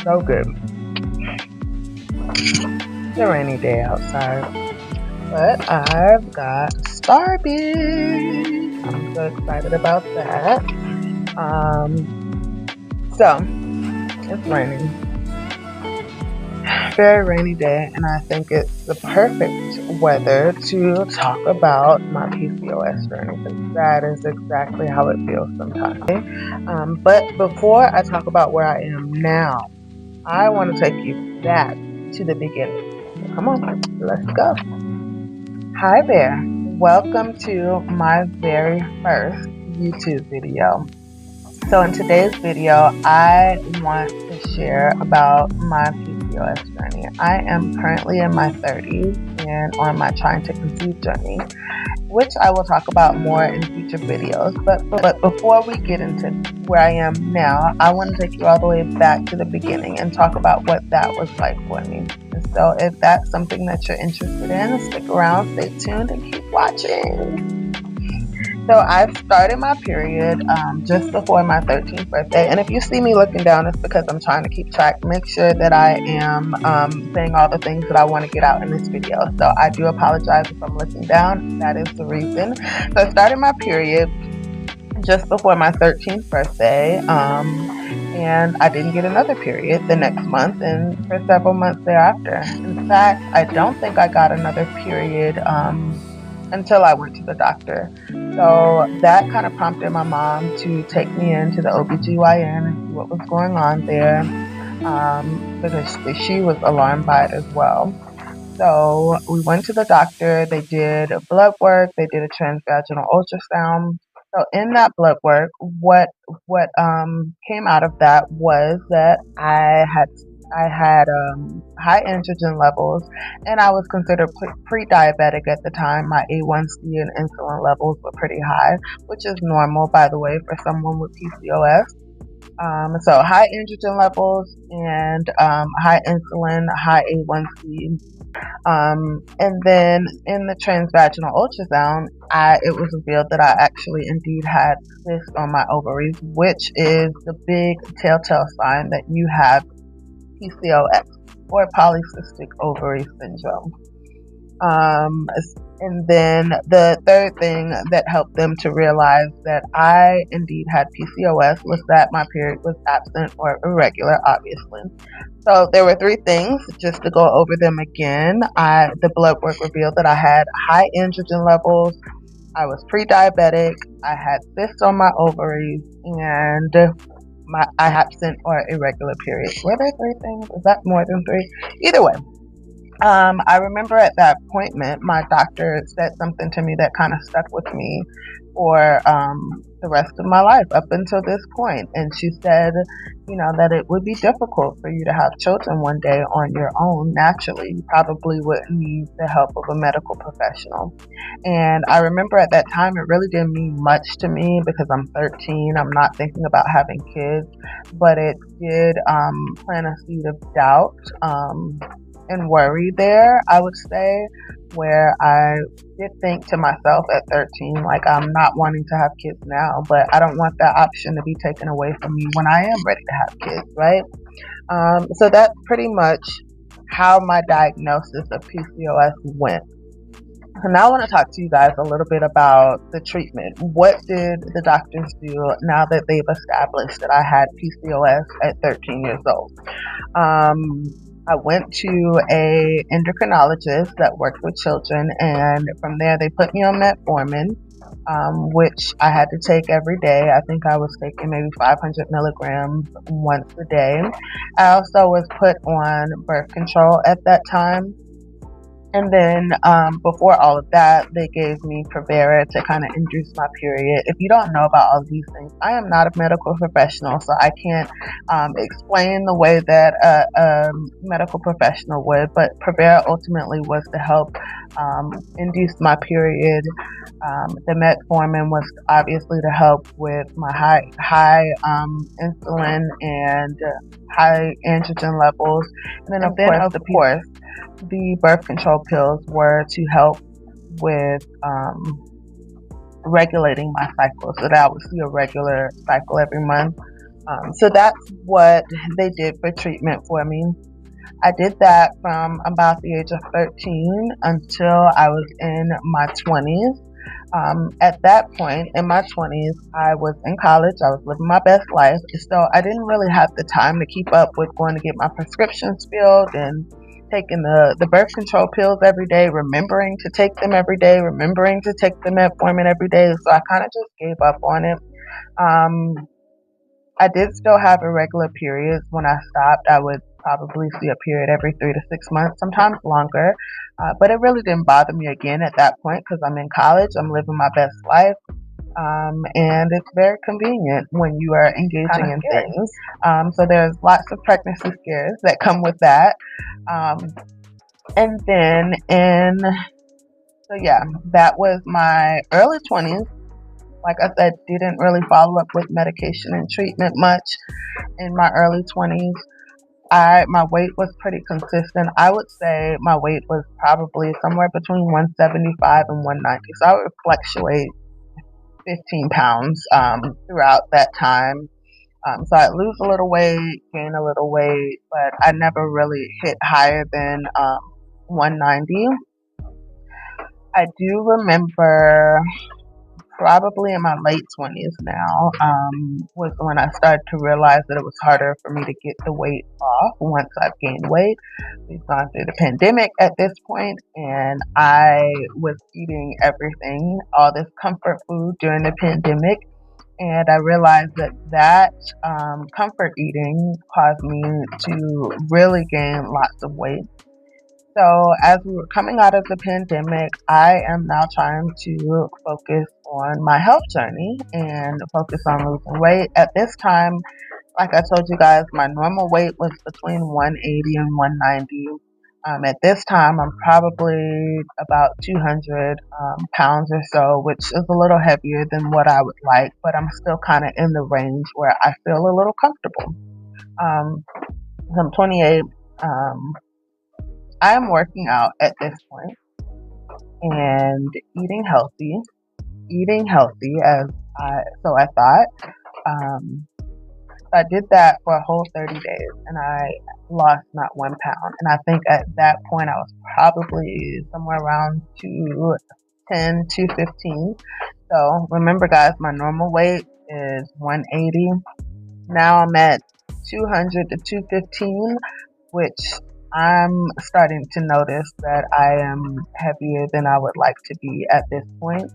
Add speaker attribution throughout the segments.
Speaker 1: so good. It's a rainy day outside, but I've got Starbucks. I'm so excited about that. So it's raining. Very rainy day, and I think it's the perfect weather to talk about my PCOS journey, because that is exactly how it feels sometimes. But before I talk about where I am now, I want to take you back to the beginning. Come on, let's go. Hi there. Welcome to my very first YouTube video. So in today's video, I want to share about my PCOS journey. I am currently in my 30s and on my trying to conceive journey, which I will talk about more in future videos. But before we get into where I am now, I want to take you all the way back to the beginning and talk about what that was like for me. And so if that's something that you're interested in, stick around, stay tuned, and keep watching. So I started my period just before my 13th birthday. And if you see me looking down, it's because I'm trying to keep track, make sure that I am saying all the things that I want to get out in this video. So I do apologize if I'm looking down. That is the reason. So I started my period just before my 13th birthday. And I didn't get another period the next month and for several months thereafter. In fact, I don't think I got another period until I went to the doctor. So that kind of prompted my mom to take me into the OBGYN and see what was going on there, because she was alarmed by it as well. So we went to the doctor. They did blood work. They did a transvaginal ultrasound. So in that blood work, what came out of that was that I had high androgen levels, and I was considered pre-diabetic at the time. My A1C and insulin levels were pretty high, which is normal, by the way, for someone with PCOS. So high androgen levels and high insulin, high A1C. And then in the transvaginal ultrasound, it was revealed that I actually indeed had cysts on my ovaries, which is the big telltale sign that you have PCOS, or Polycystic Ovary Syndrome. And then the third thing that helped them to realize that I indeed had PCOS was that my period was absent or irregular, obviously. So there were three things, just to go over them again. The blood work revealed that I had high androgen levels, I was pre-diabetic, I had cysts on my ovaries, and I absent or irregular periods. Were there three things? Is that more than three? Either way. I remember at that appointment, my doctor said something to me that kind of stuck with me for the rest of my life up until this point. And she said, that it would be difficult for you to have children one day on your own. Naturally, you probably would need the help of a medical professional. And I remember at that time, it really didn't mean much to me because I'm 13. I'm not thinking about having kids, but it did plant a seed of doubt and worry there, I would say, where I did think to myself at 13, like, I'm not wanting to have kids now, but I don't want that option to be taken away from me when I am ready to have kids, right? So that's pretty much how my diagnosis of PCOS went. So now I want to talk to you guys a little bit about the treatment. What did the doctors do now that they've established that I had PCOS at 13 years old? I went to a endocrinologist that worked with children, and from there they put me on metformin, which I had to take every day. I think I was taking maybe 500 milligrams once a day. I also was put on birth control at that time. And then before all of that, they gave me Provera to kind of induce my period. If you don't know about all of these things, I am not a medical professional, so I can't explain the way that a medical professional would. But Provera ultimately was to help induce my period. The metformin was obviously to help with my high insulin and high androgen levels. And then of course, the birth control pills were to help with regulating my cycle, so that I would see a regular cycle every month. So that's what they did for treatment for me. I did that from about the age of 13 until I was in my 20s. At that point in my 20s, I was in college. I was living my best life. So I didn't really have the time to keep up with going to get my prescriptions filled and taking the birth control pills every day, remembering to take them every day, remembering to take the metformin every day. So I kind of just gave up on it. Um, I did still have irregular periods. When I stopped, I would probably see a period every 3 to 6 months, sometimes longer. But it really didn't bother me again at that point because I'm in college, I'm living my best life. And it's very convenient when you are engaging in things. So there's lots of pregnancy scares that come with that. Um, and then so yeah, that was my early 20s. Like I said, didn't really follow up with medication and treatment much in my early 20s. My weight was pretty consistent. I would say my weight was probably somewhere between 175 and 190. So I would fluctuate 15 pounds throughout that time. So I'd lose a little weight, gain a little weight, but I never really hit higher than 190. I do remember probably in my late 20s now, was when I started to realize that it was harder for me to get the weight off once I've gained weight. We've gone through the pandemic at this point, and I was eating everything, all this comfort food during the pandemic. And I realized that comfort eating caused me to really gain lots of weight. So as we were coming out of the pandemic, I am now trying to focus on my health journey and focus on losing weight. At this time, like I told you guys, my normal weight was between 180 and 190. At this time, I'm probably about 200 pounds or so, which is a little heavier than what I would like, but I'm still kind of in the range where I feel a little comfortable. I'm 28. I am working out at this point and eating healthy. So I thought. I did that for a whole 30 days and I lost not 1 pound. And I think at that point I was probably somewhere around 210, 215. So remember guys, my normal weight is 180. Now I'm at 200 to 215, which I'm starting to notice that I am heavier than I would like to be at this point.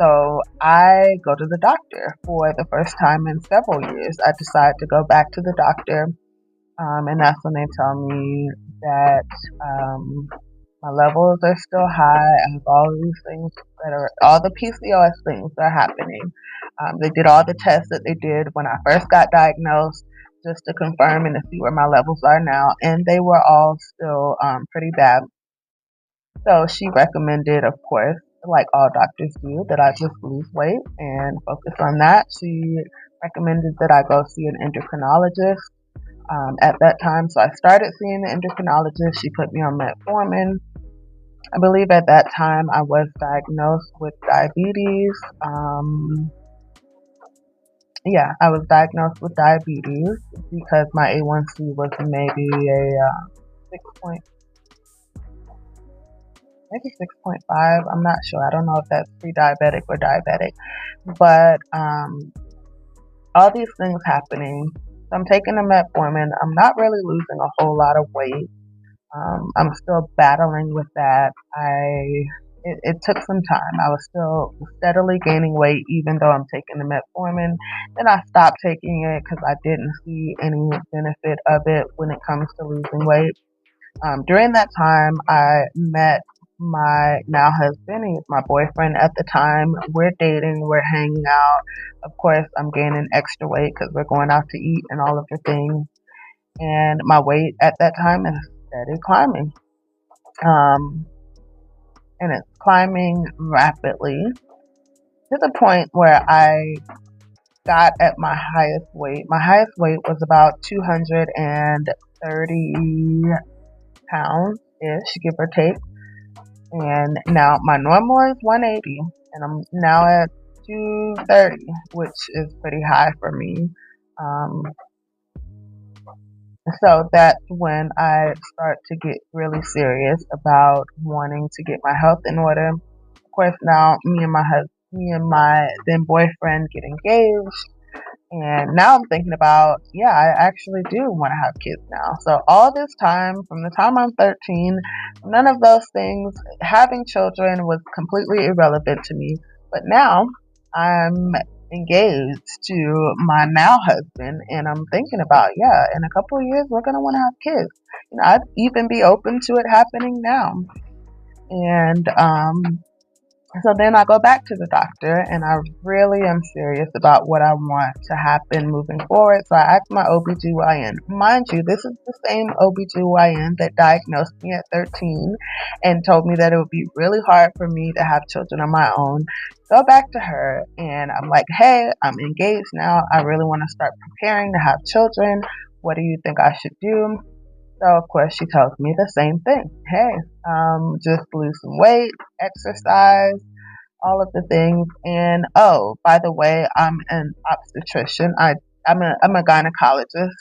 Speaker 1: So I go to the doctor for the first time in several years. I decide to go back to the doctor, and that's when they tell me that my levels are still high. I have all of these things all the PCOS things are happening. They did all the tests that they did when I first got diagnosed, just to confirm and to see where my levels are now, and they were all still pretty bad. So she recommended, of course, like all doctors do, that I just lose weight and focus on that. She recommended that I go see an endocrinologist at that time. So I started seeing the endocrinologist. She put me on metformin. I believe at that time I was diagnosed with diabetes. I was diagnosed with diabetes because my A1C was maybe a 6.5. I'm not sure. I don't know if that's pre-diabetic or diabetic. But all these things happening. So I'm taking the metformin. I'm not really losing a whole lot of weight. I'm still battling with that. It took some time. I was still steadily gaining weight even though I'm taking the metformin. Then I stopped taking it because I didn't see any benefit of it when it comes to losing weight. During that time, I met my now husband. He was my boyfriend at the time. We're dating, we're hanging out. Of course, I'm gaining extra weight because we're going out to eat and all of the things. And my weight at that time is steady climbing. And it's climbing rapidly to the point where I got at my highest weight. My highest weight was about 230 pounds-ish, give or take. And now my normal is 180, and I'm now at 230, which is pretty high for me. So that's when I start to get really serious about wanting to get my health in order. Of course, now me and my then boyfriend get engaged. And now I'm thinking about, yeah, I actually do want to have kids now. So all this time, from the time I'm 13, none of those things, having children was completely irrelevant to me. But now I'm engaged to my now husband, and I'm thinking about, yeah, in a couple of years, we're going to want to have kids. I'd even be open to it happening now. And so then I go back to the doctor, and I really am serious about what I want to happen moving forward. So I asked my OBGYN. Mind you, this is the same OBGYN that diagnosed me at 13 and told me that it would be really hard for me to have children on my own. Go back to her, and I'm like, hey, I'm engaged now. I really want to start preparing to have children. What do you think I should do? So, of course, she tells me the same thing. Hey, just lose some weight, exercise, all of the things. And oh, by the way, I'm an obstetrician. I'm a gynecologist.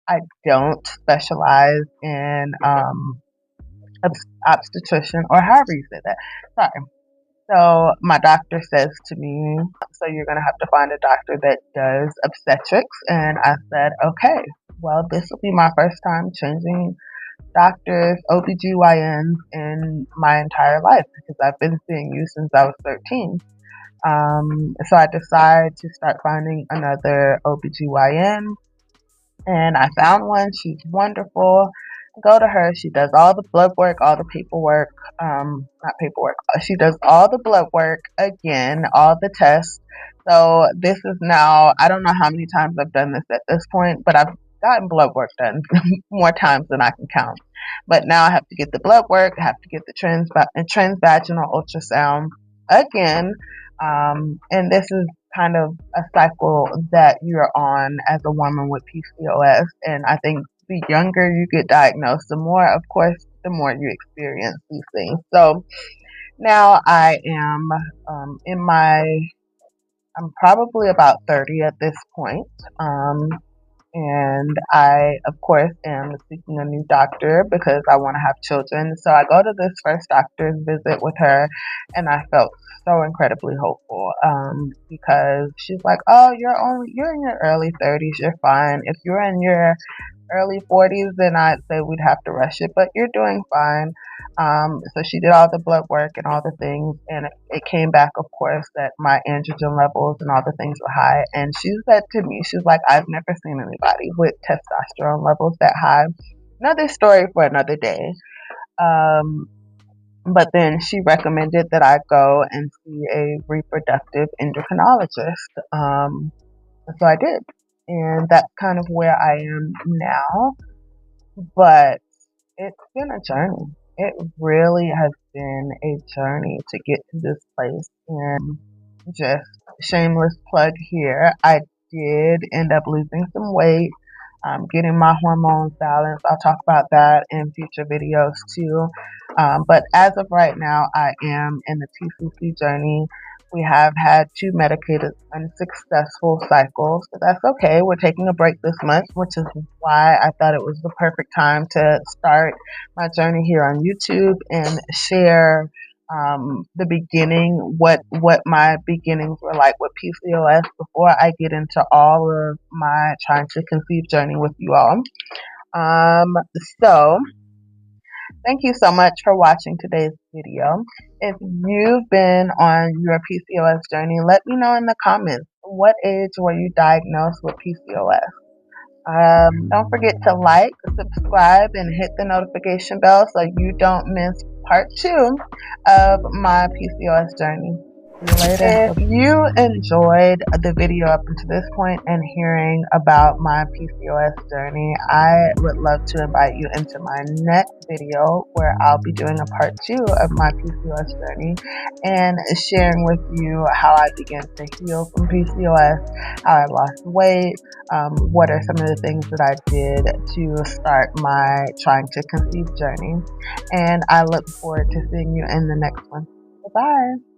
Speaker 1: I don't specialize in obstetrician, or however you say that. Sorry. So my doctor says to me, so you're going to have to find a doctor that does obstetrics. And I said, okay, well, this will be my first time changing doctors, OBGYNs in my entire life, because I've been seeing you since I was 13. So I decided to start finding another OBGYN, and I found one. She's wonderful. Go to her. She does all the blood work, all the paperwork, not paperwork. She does all the blood work again, all the tests. So this is now, I don't know how many times I've done this at this point, but I've gotten blood work done more times than I can count. But now I have to get the blood work, I have to get the transvaginal ultrasound again. And this is kind of a cycle that you're on as a woman with PCOS. And I think the younger you get diagnosed, the more, of course, the more you experience these things. So now I am I'm probably about 30 at this point. And I, of course, am seeking a new doctor because I want to have children. So I go to this first doctor's visit with her, and I felt so incredibly hopeful, because she's like, oh, you're in your early 30s, you're fine. If you're in your early 40s, then I'd say we'd have to rush it, but you're doing fine. So she did all the blood work and all the things, and it came back, of course, that my androgen levels and all the things were high. And she said to me, she's like, I've never seen anybody with testosterone levels that high. Another story for another day. But then she recommended that I go and see a reproductive endocrinologist. So I did. And that's kind of where I am now. But it's been a journey. It really has been a journey to get to this place. And just shameless plug here, I did end up losing some weight, getting my hormones balanced. I'll talk about that in future videos too. But as of right now, I am in the TCC journey. We have had 2 medicated unsuccessful cycles, but that's okay. We're taking a break this month, which is why I thought it was the perfect time to start my journey here on YouTube and share the beginning, what my beginnings were like with PCOS before I get into all of my trying to conceive journey with you all. So thank you so much for watching today's video. If you've been on your PCOS journey, let me know in the comments. What age were you diagnosed with PCOS? Don't forget to like, subscribe, and hit the notification bell so you don't miss part 2 of my PCOS journey. See you later. If you enjoyed the video up until this point and hearing about my PCOS journey, I would love to invite you into my next video where I'll be doing a part 2 of my PCOS journey and sharing with you how I began to heal from PCOS, how I lost weight, what are some of the things that I did to start my trying to conceive journey. And I look forward to seeing you in the next one. Bye-bye.